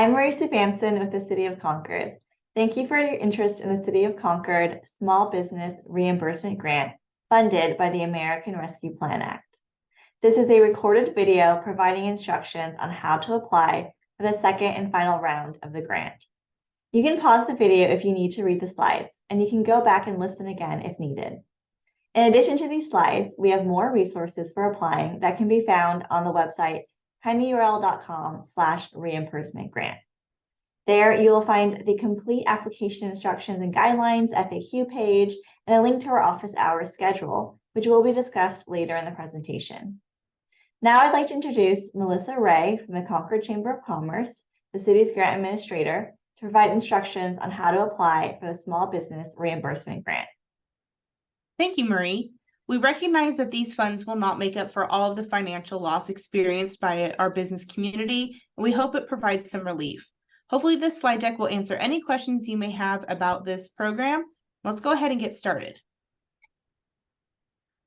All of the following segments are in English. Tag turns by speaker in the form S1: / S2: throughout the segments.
S1: I'm Marie Subanson with the City of Concord. Thank you for your interest in the City of Concord Small Business Reimbursement Grant funded by the American Rescue Plan Act. This is a recorded video providing instructions on how to apply for the second and final round of the grant. You can pause the video if you need to read the slides, and you can go back and listen again if needed. In addition to these slides, we have more resources for applying that can be found on the website tinyurl.com/reimbursement grant. There you will find the complete application instructions and guidelines FAQ page and a link to our office hours schedule, which will be discussed later in the presentation. Now I'd like to introduce Melissa Ray from the Concord Chamber of Commerce, the city's grant administrator, to provide instructions on how to apply for the Small Business Reimbursement Grant.
S2: Thank you, Marie. We recognize that these funds will not make up for all of the financial loss experienced by our business community, and we hope it provides some relief. Hopefully this slide deck will answer any questions you may have about this program. Let's go ahead and get started.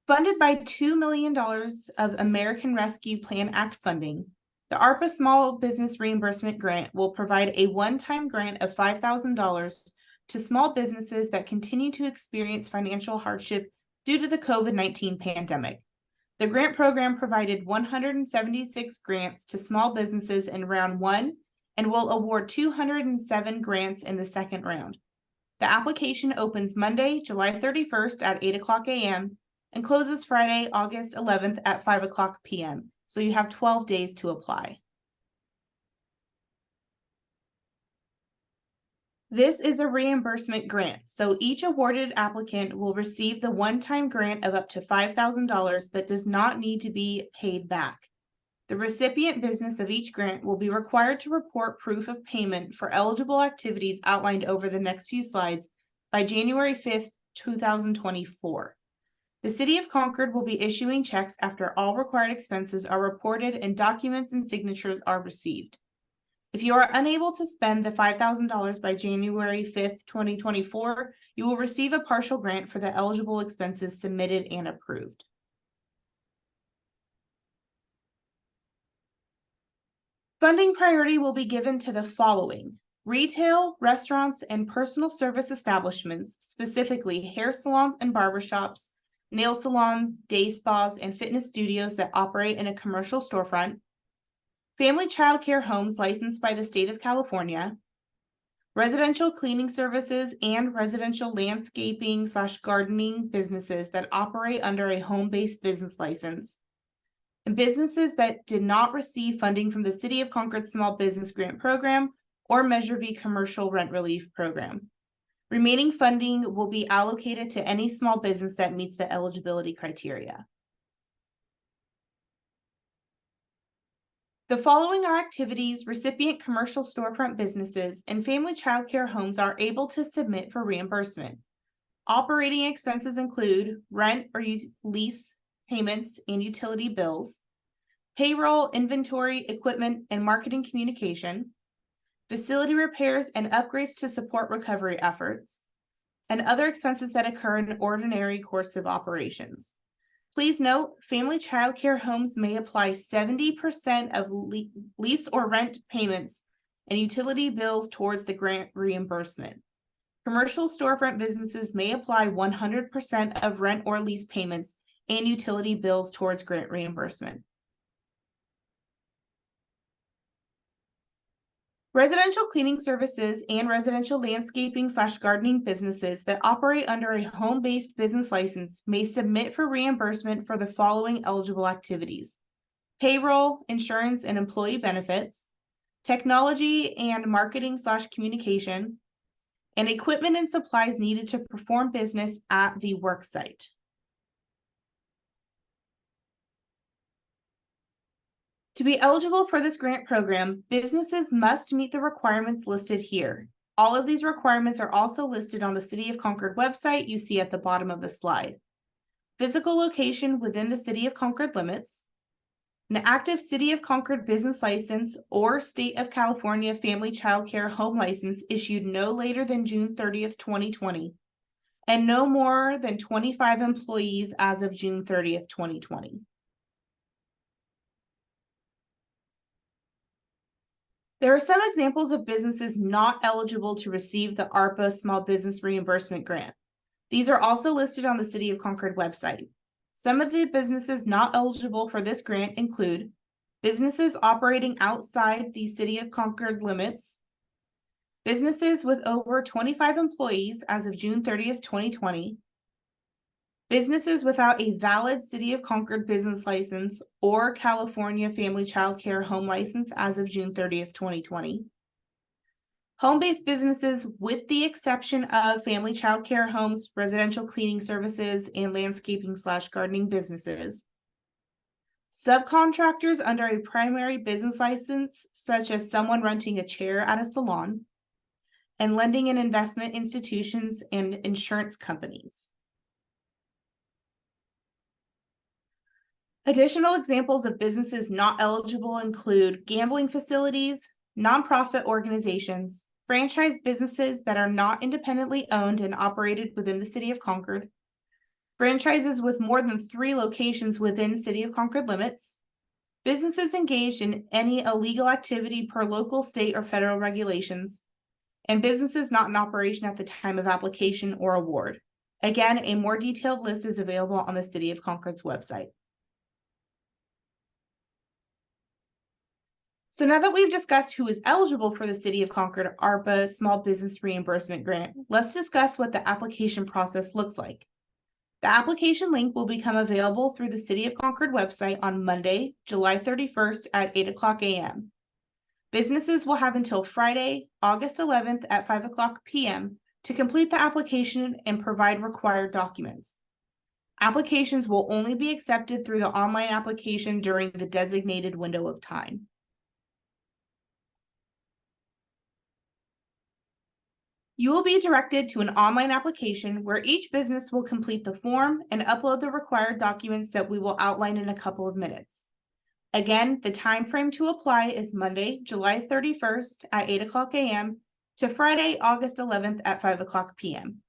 S2: Funded by $2 million of American Rescue Plan Act funding, the ARPA Small Business Reimbursement Grant will provide a one-time grant of $5,000 to small businesses that continue to experience financial hardship due to the COVID-19 pandemic. The grant program provided 176 grants to small businesses in round one and will award 207 grants in the second round. The application opens Monday, July 31st at 8:00 a.m. and closes Friday, August 11th at 5:00 p.m. So you have 12 days to apply. This is a reimbursement grant, so each awarded applicant will receive the one-time grant of up to $5,000 that does not need to be paid back. The recipient business of each grant will be required to report proof of payment for eligible activities outlined over the next few slides by January 5th, 2024. The City of Concord will be issuing checks after all required expenses are reported and documents and signatures are received. If you are unable to spend the $5,000 by January 5th, 2024, you will receive a partial grant for the eligible expenses submitted and approved. Funding priority will be given to the following: retail, restaurants, and personal service establishments, specifically hair salons and barbershops, nail salons, day spas, and fitness studios that operate in a commercial storefront, family child care homes licensed by the state of California, residential cleaning services, and residential landscaping/gardening businesses that operate under a home-based business license, and businesses that did not receive funding from the City of Concord Small Business Grant Program or Measure B Commercial Rent Relief Program. Remaining funding will be allocated to any small business that meets the eligibility criteria. The following are activities recipient commercial storefront businesses and family child care homes are able to submit for reimbursement. Operating expenses include rent or lease payments and utility bills, payroll, inventory, equipment, and marketing communication, facility repairs and upgrades to support recovery efforts, and other expenses that occur in ordinary course of operations. Please note, family child care homes may apply 70% of lease or rent payments and utility bills towards the grant reimbursement. Commercial storefront businesses may apply 100% of rent or lease payments and utility bills towards grant reimbursement. Residential cleaning services and residential landscaping/gardening businesses that operate under a home-based business license may submit for reimbursement for the following eligible activities: payroll, insurance and employee benefits, technology and marketing/communication, and equipment and supplies needed to perform business at the work site. To be eligible for this grant program, businesses must meet the requirements listed here. All of these requirements are also listed on the City of Concord website you see at the bottom of the slide. Physical location within the City of Concord limits, an active City of Concord business license or State of California family child care home license issued no later than June 30th, 2020, and no more than 25 employees as of June 30th, 2020. There are some examples of businesses not eligible to receive the ARPA Small Business Reimbursement Grant. These are also listed on the City of Concord website. Some of the businesses not eligible for this grant include businesses operating outside the City of Concord limits, businesses with over 25 employees as of June 30th, 2020, businesses without a valid City of Concord business license or California Family Child Care Home License as of June 30th, 2020. Home-based businesses with the exception of family child care homes, residential cleaning services, and landscaping/gardening businesses. Subcontractors under a primary business license, such as someone renting a chair at a salon, and lending and investment institutions and insurance companies. Additional examples of businesses not eligible include gambling facilities, nonprofit organizations, franchise businesses that are not independently owned and operated within the City of Concord, franchises with more than 3 locations within City of Concord limits, businesses engaged in any illegal activity per local, state, or federal regulations, and businesses not in operation at the time of application or award. Again, a more detailed list is available on the City of Concord's website. So now that we've discussed who is eligible for the City of Concord ARPA Small Business Reimbursement Grant, let's discuss what the application process looks like. The application link will become available through the City of Concord website on Monday, July 31st at 8:00 a.m. Businesses will have until Friday, August 11th at 5:00 p.m. to complete the application and provide required documents. Applications will only be accepted through the online application during the designated window of time. You will be directed to an online application where each business will complete the form and upload the required documents that we will outline in a couple of minutes. Again, the time frame to apply is Monday, July 31st at 8:00 a.m. to Friday, August 11th at 5:00 p.m.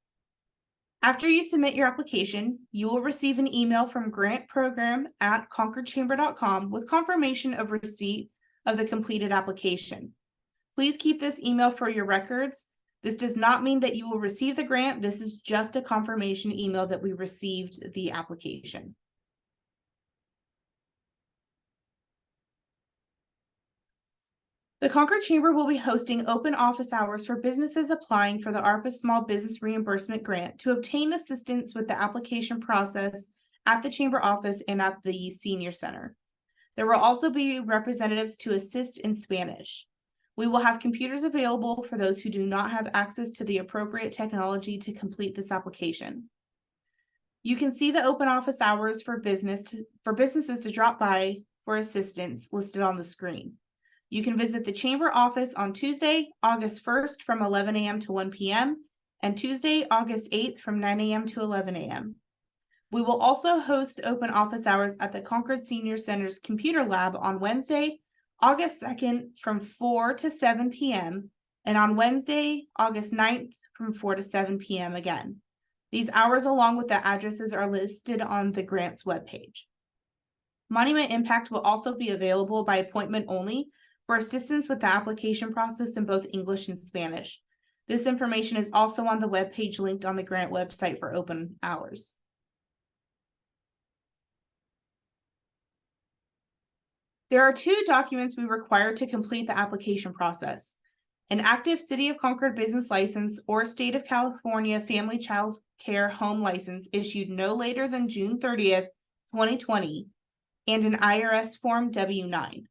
S2: After you submit your application, you will receive an email from grantprogram@concordchamber.com with confirmation of receipt of the completed application. Please keep this email for your records. This does not mean that you will receive the grant. This is just a confirmation email that we received the application. The Concord Chamber will be hosting open office hours for businesses applying for the ARPA Small Business Reimbursement Grant to obtain assistance with the application process at the Chamber office and at the Senior Center. There will also be representatives to assist in Spanish. We will have computers available for those who do not have access to the appropriate technology to complete this application. You can see the open office hours for businesses to drop by for assistance listed on the screen. You can visit the Chamber office on Tuesday, August 1st from 11 a.m. to 1 p.m. and Tuesday, August 8th from 9 a.m. to 11 a.m. We will also host open office hours at the Concord Senior Center's Computer Lab on Wednesday, August 2nd from 4 to 7 p.m. and on Wednesday, August 9th from 4 to 7 p.m. again. These hours along with the addresses are listed on the grant's webpage. Monument Impact will also be available by appointment only for assistance with the application process in both English and Spanish. This information is also on the webpage linked on the grant website for open hours. There are 2 documents we require to complete the application process: an active City of Concord business license or State of California Family Child Care Home License issued no later than June 30th, 2020, and an IRS Form W-9.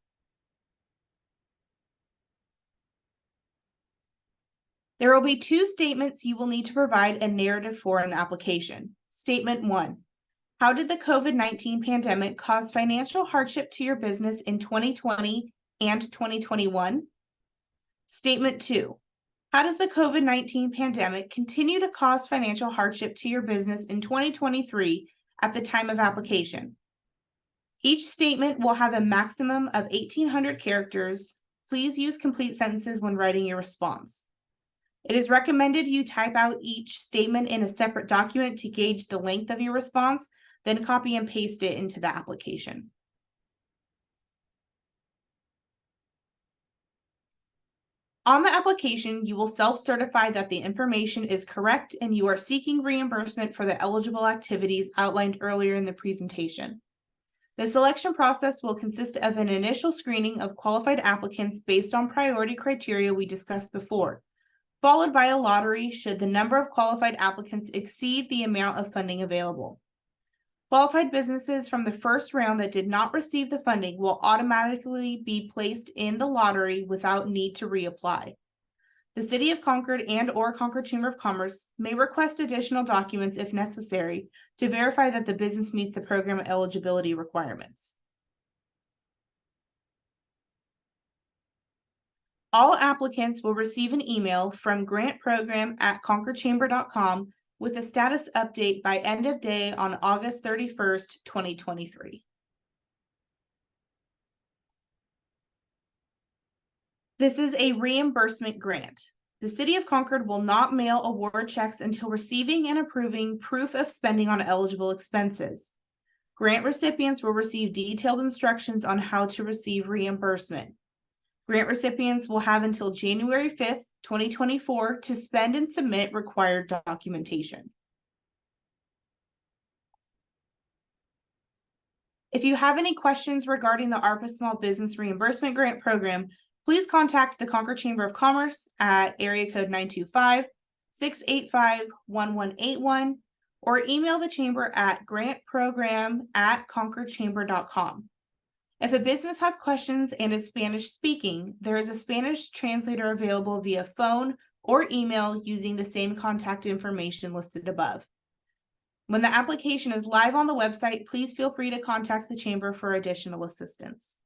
S2: There will be 2 statements you will need to provide a narrative for in the application. Statement 1. How did the COVID-19 pandemic cause financial hardship to your business in 2020 and 2021? Statement 2. How does the COVID-19 pandemic continue to cause financial hardship to your business in 2023 at the time of application? Each statement will have a maximum of 1,800 characters. Please use complete sentences when writing your response. It is recommended you type out each statement in a separate document to gauge the length of your response, then copy and paste it into the application. On the application, you will self-certify that the information is correct and you are seeking reimbursement for the eligible activities outlined earlier in the presentation. The selection process will consist of an initial screening of qualified applicants based on priority criteria we discussed before, followed by a lottery should the number of qualified applicants exceed the amount of funding available. Qualified businesses from the first round that did not receive the funding will automatically be placed in the lottery without need to reapply. The City of Concord and/or Concord Chamber of Commerce may request additional documents if necessary to verify that the business meets the program eligibility requirements. All applicants will receive an email from grantprogram@concordchamber.com with a status update by end of day on August 31st, 2023. This is a reimbursement grant. The City of Concord will not mail award checks until receiving and approving proof of spending on eligible expenses. Grant recipients will receive detailed instructions on how to receive reimbursement. Grant recipients will have until January 5th, 2024 to spend and submit required documentation. If you have any questions regarding the ARPA Small Business Reimbursement Grant Program, please contact the Concord Chamber of Commerce at area code 925-685-1181 or email the chamber at grantprogram@concordchamber.com. If a business has questions and is Spanish speaking, there is a Spanish translator available via phone or email using the same contact information listed above. When the application is live on the website, please feel free to contact the chamber for additional assistance.